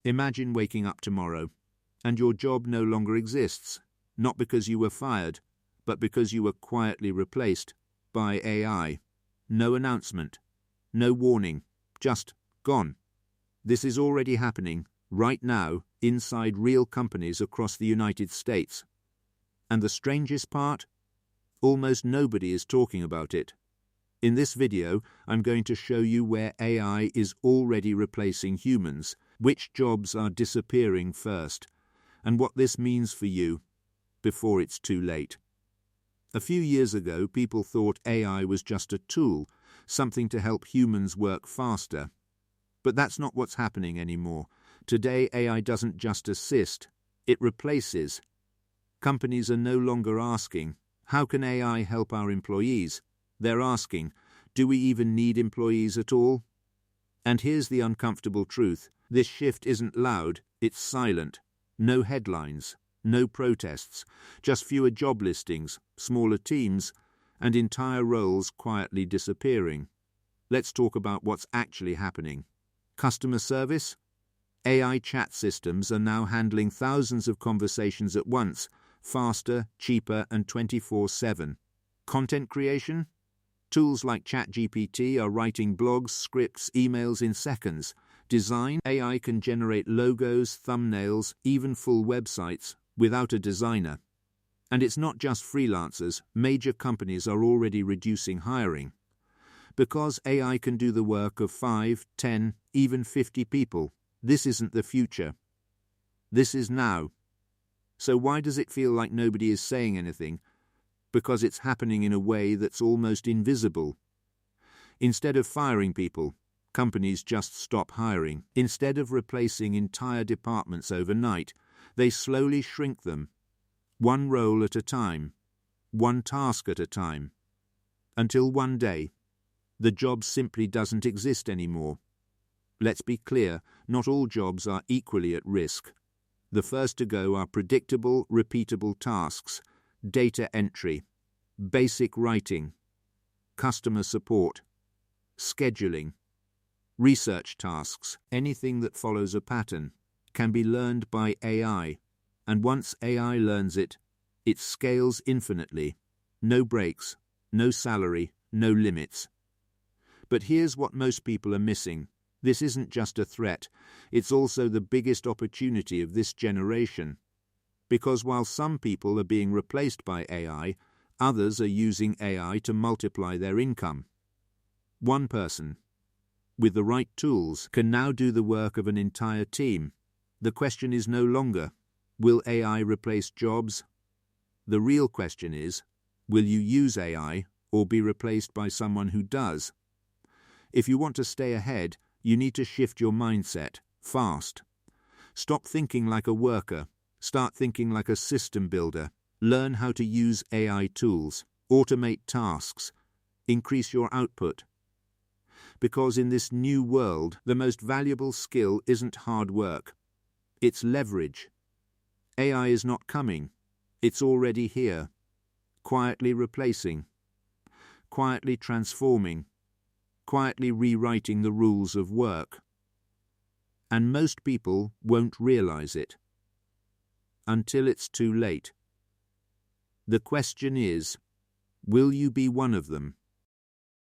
Imagine waking up tomorrow, and your job no longer exists, not because you were fired, but because you were quietly replaced by AI. No announcement, no warning, just gone. This is already happening right now inside real companies across the United States. And the strangest part? Almost nobody is talking about it. In this video, I'm going to show you where AI is already replacing humans, which jobs are disappearing first, and what this means for you before it's too late. A few years ago, people thought AI was just a tool, something to help humans work faster. But that's not what's happening anymore. Today, AI doesn't just assist, it replaces. Companies are no longer asking, how can AI help our employees? They're asking, do we even need employees at all? And here's the uncomfortable truth. This shift isn't loud, it's silent. No headlines, no protests, just fewer job listings, smaller teams, and entire roles quietly disappearing. Let's talk about what's actually happening. Customer service? AI chat systems are now handling thousands of conversations at once, faster, cheaper, and 24/7. Content creation? Tools like ChatGPT are writing blogs, scripts, emails in seconds. Design? AI can generate logos, thumbnails, even full websites without a designer. And it's not just freelancers. Major companies are already reducing hiring. Because AI can do the work of 5, 10, even 50 people. This isn't the future. This is now. So why does it feel like nobody is saying anything? Because it's happening in a way that's almost invisible. Instead of firing people, companies just stop hiring. Instead of replacing entire departments overnight, they slowly shrink them, one role at a time, one task at a time, until one day, the job simply doesn't exist anymore. Let's be clear, not all jobs are equally at risk. The first to go are predictable, repeatable tasks, data entry, basic writing, customer support, scheduling, research tasks. Anything that follows a pattern can be learned by AI, and once AI learns it, it scales infinitely. No breaks, no salary, no limits. But here's what most people are missing. This isn't just a threat, it's also the biggest opportunity of this generation. Because while some people are being replaced by AI, others are using AI to multiply their income. One person, with the right tools, can now do the work of an entire team. The question is no longer, will AI replace jobs? The real question is, will you use AI or be replaced by someone who does? If you want to stay ahead, you need to shift your mindset, fast. Stop thinking like a worker. Start thinking like a system builder. Learn how to use AI tools. Automate tasks. Increase your output. Because in this new world, the most valuable skill isn't hard work. It's leverage. AI is not coming. It's already here. Quietly replacing. Quietly transforming. Quietly rewriting the rules of work. And most people won't realize it until it's too late. The question is, will you be one of them?